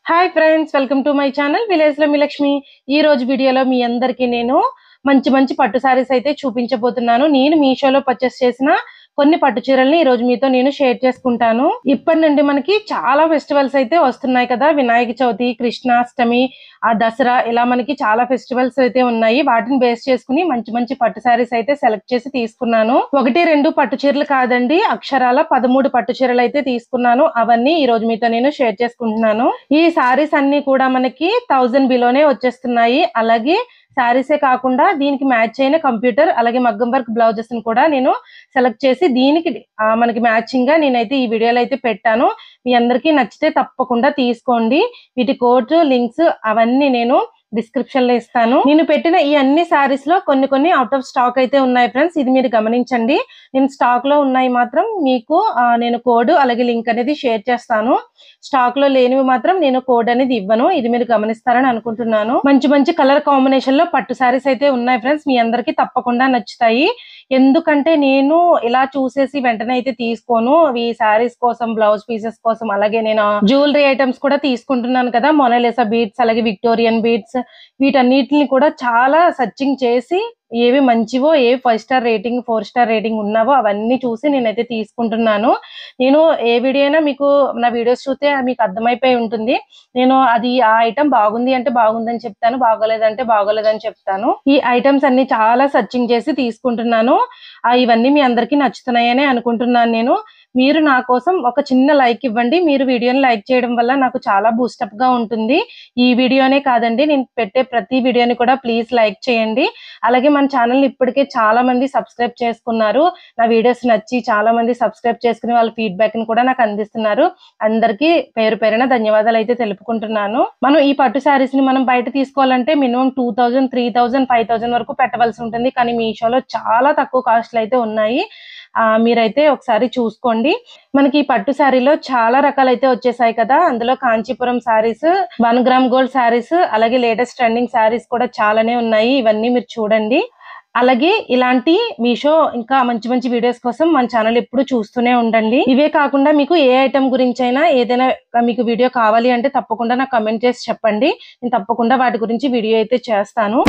Hi friends, welcome to my channel village లో మీ లక్ష్మి. ఈ రోజు వీడియోలో మీ అందరికి నేను మంచి మంచి పట్టు సారీస్ అయితే చూపించబోతున్నాను. నేను మీషోలో పర్చేస్ చేసిన కొన్ని పట్టు చీరల్ని ఈ రోజు మీతో నేను షేర్ చేసుకుంటాను. ఇప్పటి నుండి మనకి చాలా ఫెస్టివల్స్ అయితే వస్తున్నాయి కదా. వినాయక చవితి, కృష్ణాష్టమి, ఆ దసరా, ఇలా మనకి చాలా ఫెస్టివల్స్ అయితే ఉన్నాయి. వాటిని బేస్ చేసుకుని మంచి మంచి పట్టు సారీస్ అయితే సెలెక్ట్ చేసి తీసుకున్నాను. 1-2 పట్టు చీరలు కాదండి, అక్షరాల 13 పట్టు చీరలు అయితే తీసుకున్నాను. అవన్నీ ఈ రోజు మీతో నేను షేర్ చేసుకుంటున్నాను. ఈ సారీస్ అన్ని కూడా మనకి 1000 బిలోనే వచ్చేస్తున్నాయి. అలాగే సారీసే కాకుండా దీనికి మ్యాచ్ అయిన కంప్యూటర్ అలాగే మగ్గం వర్క్ బ్లౌజెస్ ని కూడా నేను సెలెక్ట్ చేసి దీనికి మనకి మ్యాచింగ్ గా నేనైతే ఈ వీడియోలో అయితే పెట్టాను. మీ అందరికీ నచ్చితే తప్పకుండా తీసుకోండి. వీటి కోడ్, లింక్స్ అవన్నీ నేను డిస్క్రిప్షన్ లో ఇస్తాను. నేను పెట్టిన ఈ అన్ని సారీస్ లో కొన్ని అవుట్ ఆఫ్ స్టాక్ అయితే ఉన్నాయి ఫ్రెండ్స్. ఇది మీరు గమనించండి. నేను స్టాక్ లో ఉన్నాయి మాత్రం మీకు నేను కోడ్ అలాగే లింక్ అనేది షేర్ చేస్తాను. స్టాక్ లో లేనివి మాత్రం నేను కోడ్ అనేది ఇవ్వను. ఇది మీరు గమనిస్తారని అనుకుంటున్నాను. మంచి మంచి కలర్ కాంబినేషన్ లో పట్టు సారీస్ అయితే ఉన్నాయి ఫ్రెండ్స్. మీ అందరికీ తప్పకుండా నచ్చుతాయి. ఎందుకంటే నేను ఇలా చూసేసి వెంటనే అయితే తీసుకోను. ఈ సారీస్ కోసం, బ్లౌజ్ పీసెస్ కోసం, అలాగే నేను జ్యువెలరీ ఐటమ్స్ కూడా తీసుకుంటున్నాను కదా. మొనాలిసా బీడ్స్ అలాగే విక్టోరియన్ బీడ్స్, వీటన్నిటిని కూడా చాలా సర్చింగ్ చేసి ఏవి మంచివో, ఏవి 5 స్టార్ రేటింగ్, 4 స్టార్ రేటింగ్ ఉన్నావో అవన్నీ చూసి నేనైతే తీసుకుంటున్నాను. నేను ఏ వీడియో అయినా మీకు నా వీడియోస్ చూస్తే మీకు అర్థమైపోయి ఉంటుంది. నేను అది ఆ ఐటమ్ బాగుంది అంటే బాగుందని చెప్తాను, బాగోలేదంటే బాగోలేదని చెప్తాను. ఈ ఐటమ్స్ అన్ని చాలా సర్చింగ్ చేసి తీసుకుంటున్నాను. ఇవన్నీ మీ అందరికీ నచ్చుతున్నాయని అనుకుంటున్నాను నేను. మీరు నా కోసం ఒక చిన్న లైక్ ఇవ్వండి. మీరు వీడియోని లైక్ చేయడం వల్ల నాకు చాలా బూస్టప్ గా ఉంటుంది. ఈ వీడియోనే కాదండి, నేను పెట్టే ప్రతి వీడియోని కూడా ప్లీజ్ లైక్ చేయండి. అలాగే మన ఛానల్ ని ఇప్పటికే చాలా మంది సబ్స్క్రైబ్ చేసుకున్నారు. నా వీడియోస్ నచ్చి చాలా మంది సబ్స్క్రైబ్ చేసుకుని వాళ్ళ ఫీడ్బ్యాక్ ని కూడా నాకు అందిస్తున్నారు. అందరికీ పేరు పేరున ధన్యవాదాలు అయితే తెలుపుకుంటున్నాను. మనం ఈ పట్టు శారీస్ ని మనం బయట తీసుకోవాలంటే మినిమం 2000, 3000, 5000 వరకు పెట్టవలసి ఉంటుంది. కానీ మీషోలో చాలా తక్కువ కాస్ట్లు అయితే ఉన్నాయి. మీరైతే ఒకసారి చూసుకోండి. మనకి ఈ పట్టు శారీలో చాలా రకాలు అయితే వచ్చేసాయి కదా. అందులో కాంచీపురం శారీస్, 1 గ్రామ్ గోల్డ్ శారీస్, అలాగే లేటెస్ట్ ట్రెండింగ్ శారీస్ కూడా చాలానే ఉన్నాయి. ఇవన్నీ మీరు చూడండి. అలాగే ఇలాంటి మీషో ఇంకా మంచి మంచి వీడియోస్ కోసం మన ఛానల్ ఎప్పుడు చూస్తూనే ఉండండి. ఇవే కాకుండా మీకు ఏ ఐటమ్ గురించి అయినా ఏదైనా మీకు వీడియో కావాలి అంటే తప్పకుండా నాకు కమెంట్ చేసి చెప్పండి. నేను తప్పకుండా వాటి గురించి వీడియో అయితే చేస్తాను.